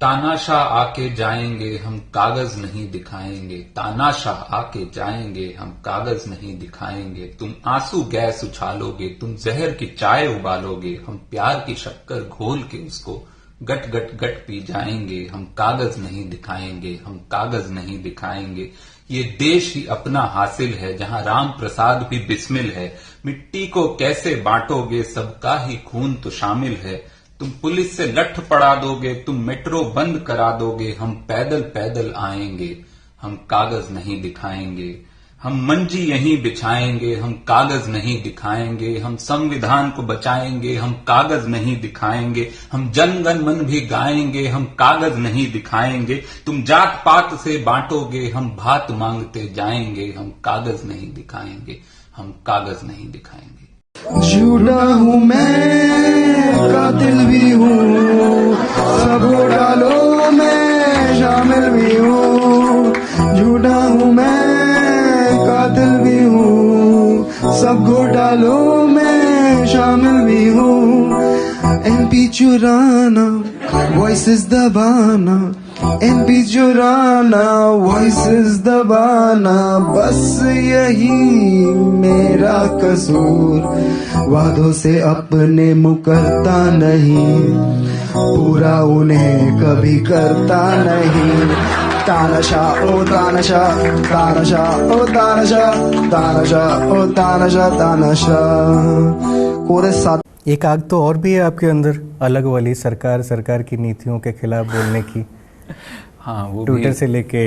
तानाशाह आके जाएंगे हम कागज नहीं दिखाएंगे, तानाशाह आके जाएंगे हम कागज नहीं दिखाएंगे। तुम आंसू गैस उछालोगे, तुम जहर की चाय उबालोगे, हम प्यार की शक्कर घोल के उसको गट गट गट पी जाएंगे। हम कागज नहीं दिखाएंगे, हम कागज नहीं दिखाएंगे। ये देश ही अपना हासिल है जहां राम प्रसाद भी बिस्मिल है। मिट्टी को कैसे बांटोगे, सबका ही खून तो शामिल है। तुम पुलिस से लठ पड़ा दोगे, तुम मेट्रो बंद करा दोगे, हम पैदल पैदल आएंगे, हम कागज नहीं दिखाएंगे। हम मंजी यहीं बिछाएंगे, हम कागज नहीं दिखाएंगे। हम संविधान को बचाएंगे, हम कागज नहीं दिखाएंगे। हम जन गण मन भी गाएंगे, हम कागज नहीं दिखाएंगे। तुम जात पात से बांटोगे, हम भात मांगते जाएंगे, हम कागज नहीं दिखाएंगे, हम कागज नहीं दिखाएंगे। झूठा हूँ मैं, कातिल भी हूँ, सब घोटालों में शामिल भी हूँ। झूठा हूँ मैं, कातिल भी हूँ, सब घोटालों में शामिल भी हूँ। एमपी चुराना, वॉइसेस दबाना, एमपी चुराना, वॉइसेस दबाना, बस यही मेरा कसूर। वादों से अपने मुकरता नहीं, पूरा उन्हें कभी करता नहीं। तानाशाह ओ तानाशाह, तानाशाह ओ तानाशाह, तानाशाह ओ तानाशाह, तानाशाह। कोरस साथ। एक आग तो और भी है आपके अंदर, अलग वाली, सरकार की नीतियों के खिलाफ बोलने की। हाँ, वो ट्विटर से लेके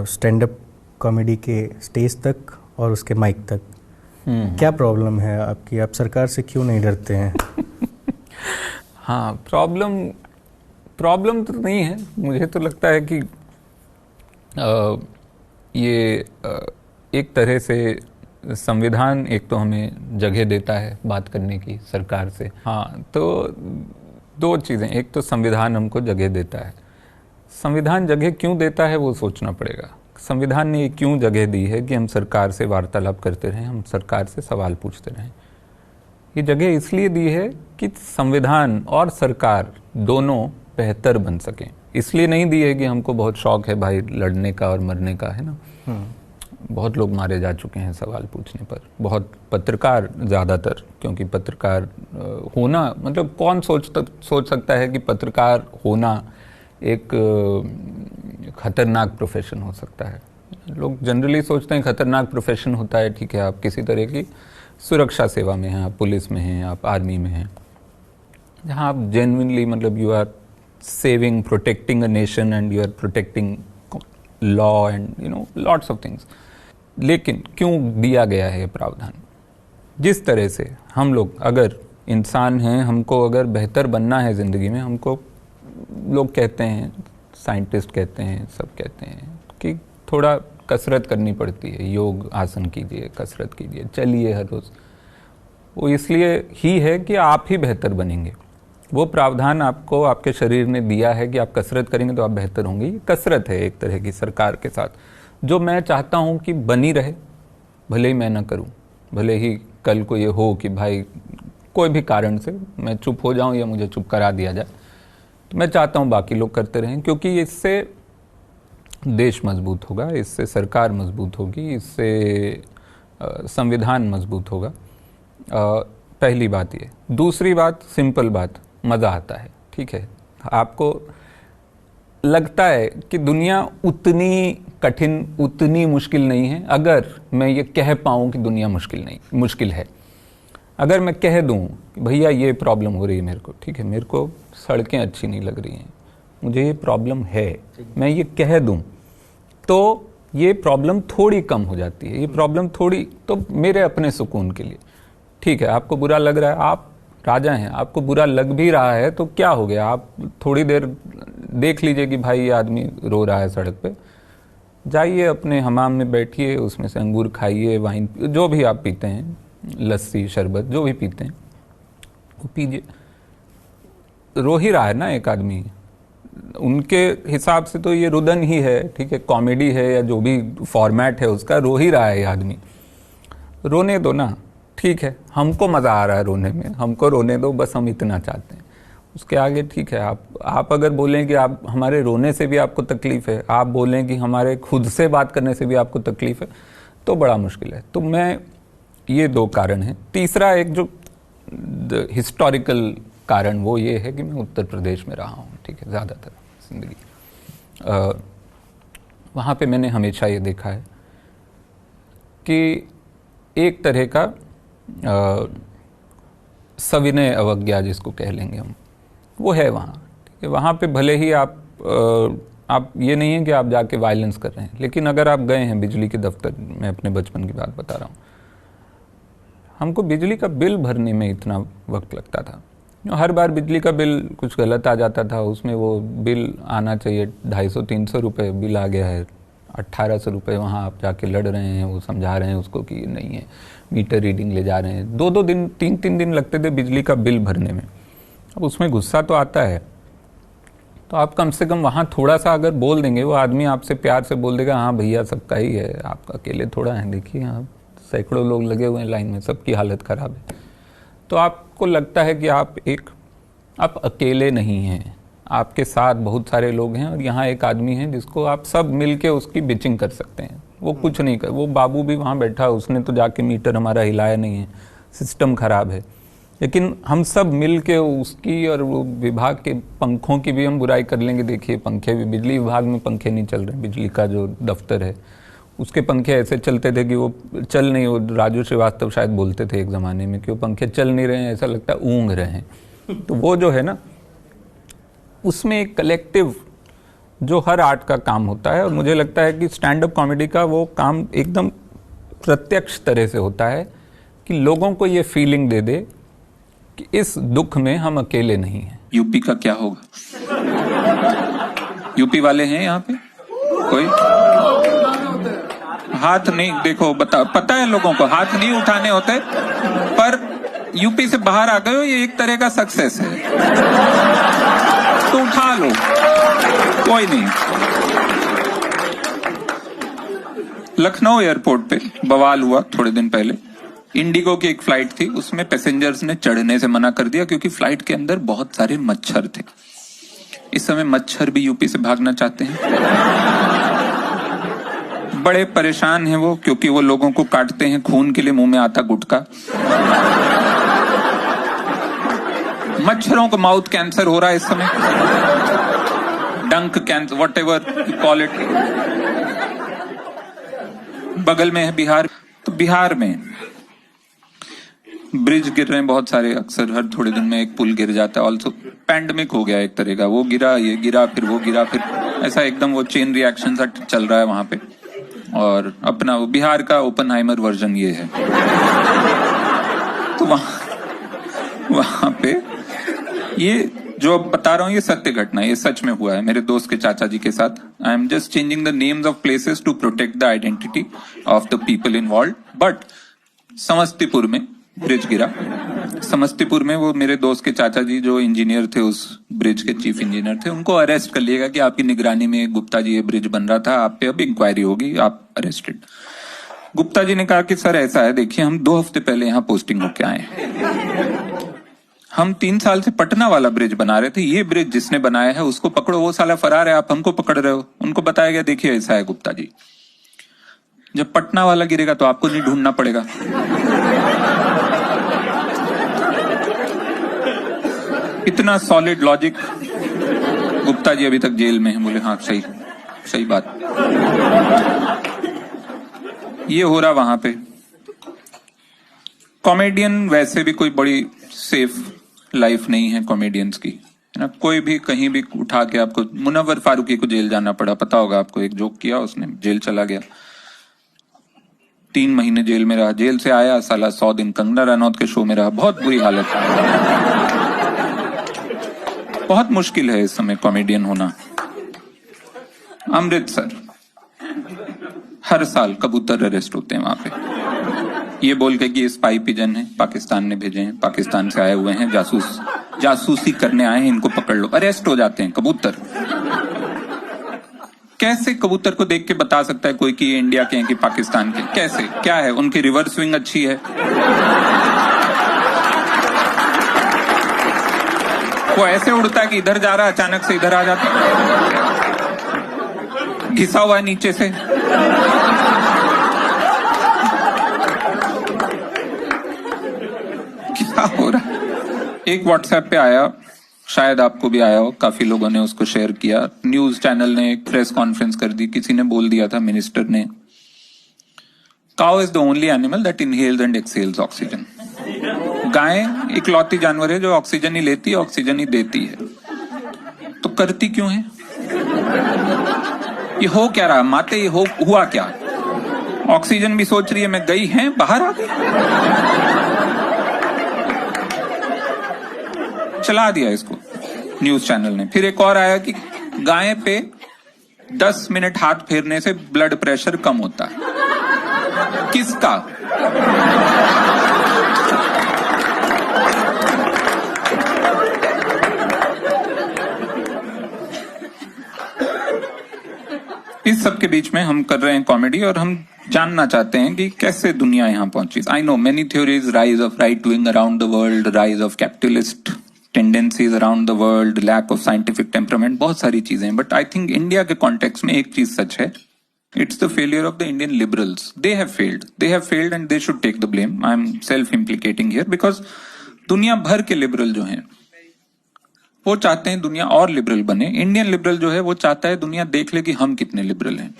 स्टैंड अप कॉमेडी के स्टेज तक और उसके माइक तक। क्या प्रॉब्लम है आपकी? आप सरकार से क्यों नहीं डरते हैं? हाँ, प्रॉब्लम तो नहीं है। मुझे तो लगता है कि ये एक तरह से संविधान एक तो हमें जगह देता है बात करने की सरकार से। हाँ, तो दो चीज़ें, एक तो संविधान हमको जगह देता है। संविधान जगह क्यों देता है वो सोचना पड़ेगा। संविधान ने क्यों जगह दी है कि हम सरकार से वार्तालाप करते रहें, हम सरकार से सवाल पूछते रहें। ये जगह इसलिए दी है कि संविधान और सरकार दोनों बेहतर बन सकें। इसलिए नहीं दी है कि हमको बहुत शौक है भाई लड़ने का और मरने का, है ना। बहुत लोग मारे जा चुके हैं सवाल पूछने पर, बहुत पत्रकार ज़्यादातर, क्योंकि पत्रकार होना मतलब कौन सोच सकता है कि पत्रकार होना एक खतरनाक प्रोफेशन हो सकता है। लोग जनरली सोचते हैं खतरनाक प्रोफेशन होता है, ठीक है, आप किसी तरह की सुरक्षा सेवा में हैं, आप पुलिस में हैं, आप आर्मी में हैं, जहाँ आप जेन्युइनली मतलब you are saving, protecting a nation and you are protecting law and you know lots of things. लेकिन क्यों दिया गया है ये प्रावधान? जिस तरह से हम लोग अगर इंसान हैं, हमको अगर बेहतर बनना है ज़िंदगी में, हमको लोग कहते हैं, साइंटिस्ट कहते हैं, सब कहते हैं कि थोड़ा कसरत करनी पड़ती है, योग आसन कीजिए, कसरत कीजिए, चलिए हर रोज़। वो इसलिए ही है कि आप ही बेहतर बनेंगे। वो प्रावधान आपको आपके शरीर ने दिया है कि आप कसरत करेंगे तो आप बेहतर होंगे। ये कसरत है एक तरह की सरकार के साथ, जो मैं चाहता हूँ कि बनी रहे, भले ही मैं ना करूँ, भले ही कल को ये हो कि भाई कोई भी कारण से मैं चुप हो जाऊँ या मुझे चुप करा दिया जाए, तो मैं चाहता हूँ बाकी लोग करते रहें, क्योंकि इससे देश मजबूत होगा, इससे सरकार मजबूत होगी, इससे संविधान मजबूत होगा। पहली बात ये। दूसरी बात, सिंपल बात, मज़ा आता है, ठीक है। आपको लगता है कि दुनिया उतनी कठिन, उतनी मुश्किल नहीं है। अगर मैं ये कह पाऊँ कि दुनिया मुश्किल है, अगर मैं कह दूँ कि भैया ये प्रॉब्लम हो रही है मेरे को, ठीक है, मेरे को सड़कें अच्छी नहीं लग रही हैं, मुझे ये प्रॉब्लम है, मैं ये कह दूँ तो ये प्रॉब्लम थोड़ी कम हो जाती है। ये प्रॉब्लम थोड़ी तो मेरे अपने सुकून के लिए, ठीक है। आपको बुरा लग रहा है, आप राजा हैं, आपको बुरा लग भी रहा है तो क्या हो गया, आप थोड़ी देर देख लीजिए कि भाई ये आदमी रो रहा है सड़क पे, जाइए अपने हमाम में बैठिए, उसमें से अंगूर खाइए, वाइन, जो भी आप पीते हैं, लस्सी, शरबत, जो भी पीते हैं वो पीजिए। रो ही रहा है ना एक आदमी, उनके हिसाब से तो ये रुदन ही है, ठीक है, कॉमेडी है या जो भी फॉर्मेट है उसका, रो ही रहा है ये आदमी, रोने दो ना, ठीक है। हमको मज़ा आ रहा है रोने में, हमको रोने दो, बस हम इतना चाहते हैं। उसके आगे ठीक है। आप अगर बोलें कि आप हमारे रोने से भी आपको तकलीफ है, आप बोलें कि हमारे खुद से बात करने से भी आपको तकलीफ है, तो बड़ा मुश्किल है। तो मैं, ये 2 कारण हैं। तीसरा एक जो हिस्टोरिकल कारण वो ये है कि मैं उत्तर प्रदेश में रहा हूँ, ठीक है, ज़्यादातर जिंदगी। वहाँ पे मैंने हमेशा ये देखा है कि एक तरह का सविनय अवज्ञा जिसको कह लेंगे हम, वो है वहाँ, ठीक है। वहाँ पे भले ही आप ये नहीं है कि आप जाके वायलेंस कर रहे हैं, लेकिन अगर आप गए हैं बिजली के दफ्तर, मैं अपने बचपन की बात बता रहा हूँ, हमको बिजली का बिल भरने में इतना वक्त लगता था। हर बार बिजली का बिल कुछ गलत आ जाता था, उसमें वो बिल आना चाहिए 250-300 रुपये, बिल आ गया है 1800 रुपये। वहाँ आप जाके लड़ रहे हैं, वो समझा रहे हैं उसको कि ये नहीं है, मीटर रीडिंग ले जा रहे हैं। 2-2 दिन 3-3 दिन लगते थे बिजली का बिल भरने में। अब उसमें गुस्सा तो आता है, तो आप कम से कम वहाँ थोड़ा सा अगर बोल देंगे, वो आदमी आपसे प्यार से बोल देगा, हाँ भैया सबका ही है, आप अकेले थोड़ा है, देखिए यहाँ सैकड़ों लोग लगे हुए हैं लाइन में, सबकी हालत ख़राब है। तो आपको लगता है कि आप अकेले नहीं हैं, आपके साथ बहुत सारे लोग हैं, और यहाँ एक आदमी है जिसको आप सब मिल के उसकी बिचिंग कर सकते हैं। वो कुछ नहीं कर, वो बाबू भी वहाँ बैठा, उसने तो जाके मीटर हमारा हिलाया नहीं है, सिस्टम ख़राब है, लेकिन हम सब मिल के उसकी और वो विभाग के पंखों की भी हम बुराई कर लेंगे। देखिए पंखे भी, बिजली विभाग में पंखे नहीं चल रहे, बिजली का जो दफ्तर है उसके पंखे ऐसे चलते थे कि वो चल नहीं, वो राजू श्रीवास्तव शायद बोलते थे एक ज़माने में कि वो पंखे चल नहीं रहे हैं, ऐसा लगता है ऊँघ रहे हैं। तो वो जो है ना, उसमें एक कलेक्टिव जो हर आर्ट का काम होता है, और मुझे लगता है कि स्टैंड अप कॉमेडी का वो काम एकदम प्रत्यक्ष तरह से होता है कि लोगों को ये फीलिंग दे दे कि इस दुख में हम अकेले नहीं हैं। यूपी का क्या होगा? यूपी वाले हैं यहाँ पे कोई? हाथ नहीं, देखो पता है लोगों को हाथ नहीं उठाने होते, पर यूपी से बाहर आ गए हो, ये एक तरह का सक्सेस है, तो उठा लो, कोई नहीं। लखनऊ एयरपोर्ट पे बवाल हुआ थोड़े दिन पहले। इंडिगो की एक फ्लाइट थी, उसमें पैसेंजर्स ने चढ़ने से मना कर दिया क्योंकि फ्लाइट के अंदर बहुत सारे मच्छर थे। इस समय मच्छर भी यूपी से भागना चाहते हैं। बड़े परेशान हैं वो, क्योंकि वो लोगों को काटते हैं खून के लिए, मुंह में आता गुटखा। मच्छरों को माउथ कैंसर हो रहा है इस समय, डंक cancer, what ever you call it. बगल में है बिहार, तो बिहार में ब्रिज गिर रहे हैं बहुत सारे, अक्सर हर थोड़े दिन में एक पुल गिर जाता है। ऑल्सो पैंडमिक हो गया एक तरह का, वो गिरा, ये गिरा, फिर वो गिरा, फिर ऐसा एकदम वो चेन रिएक्शन सा चल रहा है वहां पे। और अपना वो बिहार का ओपनहाइमर वर्जन ये है। तो वहां पे ये जो बता रहा हूँ ये सत्य घटना, ये सच में हुआ है मेरे दोस्त के चाचा जी के साथ। I am just changing the names of places to protect the identity of the people involve. But Samastipur में ब्रिज गिरा। समस्तीपुर में वो मेरे दोस्त के चाचा जी जो इंजीनियर थे, उस ब्रिज के चीफ इंजीनियर थे, उनको अरेस्ट कर लिएगा कि आपकी निगरानी में गुप्ता जी ये ब्रिज बन रहा था, आप पे अब इंक्वायरी होगी, आप अरेस्टेड। गुप्ता जी ने कहा कि सर ऐसा है, देखिए हम 2 हफ्ते पहले यहाँ पोस्टिंग होके आए, हम 3 साल से पटना वाला ब्रिज बना रहे थे, ये ब्रिज जिसने बनाया है उसको पकड़ो, वो साला फरार है, आप हमको पकड़ रहे हो। उनको बताया गया देखिए ऐसा है गुप्ता जी, जब पटना वाला गिरेगा तो आपको नहीं ढूंढना पड़ेगा। इतना सॉलिड लॉजिक। गुप्ता जी अभी तक जेल में हैं। बोले हाँ सही बात। ये हो रहा वहां पे। कॉमेडियन वैसे भी कोई बड़ी सेफ लाइफ नहीं है कॉमेडियंस की, है ना। कोई भी कहीं भी उठा के आपको, मुनव्वर फारूकी को जेल जाना पड़ा, पता होगा आपको, एक जोक किया उसने, जेल चला गया, 3 महीने जेल में रहा, जेल से आया साला 100 दिन कंगना रनौत के शो में रहा, बहुत बुरी हालत। बहुत मुश्किल है इस समय कॉमेडियन होना। अमृतसर हर साल कबूतर अरेस्ट होते हैं वहां पे, ये बोल के कि ये स्पाई पिजन है, पाकिस्तान ने भेजे हैं, पाकिस्तान से आए हुए हैं, जासूसी करने आए हैं, इनको पकड़ लो। अरेस्ट हो जाते हैं कबूतर। कैसे कबूतर को देख के बता सकता है कोई कि ये इंडिया के हैं कि पाकिस्तान के? कैसे? क्या है उनकी रिवर्स स्विंग अच्छी है? वो ऐसे उड़ता है कि इधर जा रहा है, अचानक से इधर आ जाता है, घिसा हुआ है नीचे से। क्या हो रहा है? एक व्हाट्सएप पे आया, शायद आपको भी आया हो, काफी लोगों ने उसको शेयर किया। न्यूज चैनल ने एक प्रेस कॉन्फ्रेंस कर दी, किसी ने बोल दिया था, मिनिस्टर ने, cow is the only animal that inhales and exhales oxygen. गाय इकलौती जानवर है जो ऑक्सीजन ही लेती है, ऑक्सीजन ही देती है, तो करती क्यों है? ये हो क्या रहा माते, ये हुआ क्या? ऑक्सीजन भी सोच रही है मैं गई है, बाहर आ गई। चला दिया इसको न्यूज चैनल ने। फिर एक और आया कि गाय पे 10 मिनट हाथ फेरने से ब्लड प्रेशर कम होता है। किसका? इस सब के बीच में हम कर रहे हैं कॉमेडी और हम जानना चाहते हैं कि कैसे दुनिया यहां पहुंची। I know many theories, rise of right wing around the world, rise of capitalist tendencies around the world, lack of scientific temperament, बहुत सारी चीजें। बट आई थिंक इंडिया के कॉन्टेक्स्ट में एक चीज सच है, it's the failure of the Indian liberals. They have failed and they should take the blame. I am self implicating here, because दुनिया भर के लिबरल जो हैं वो चाहते हैं दुनिया और लिबरल बने। इंडियन लिबरल जो है वो चाहता है दुनिया देख ले कि हम कितने लिबरल हैं।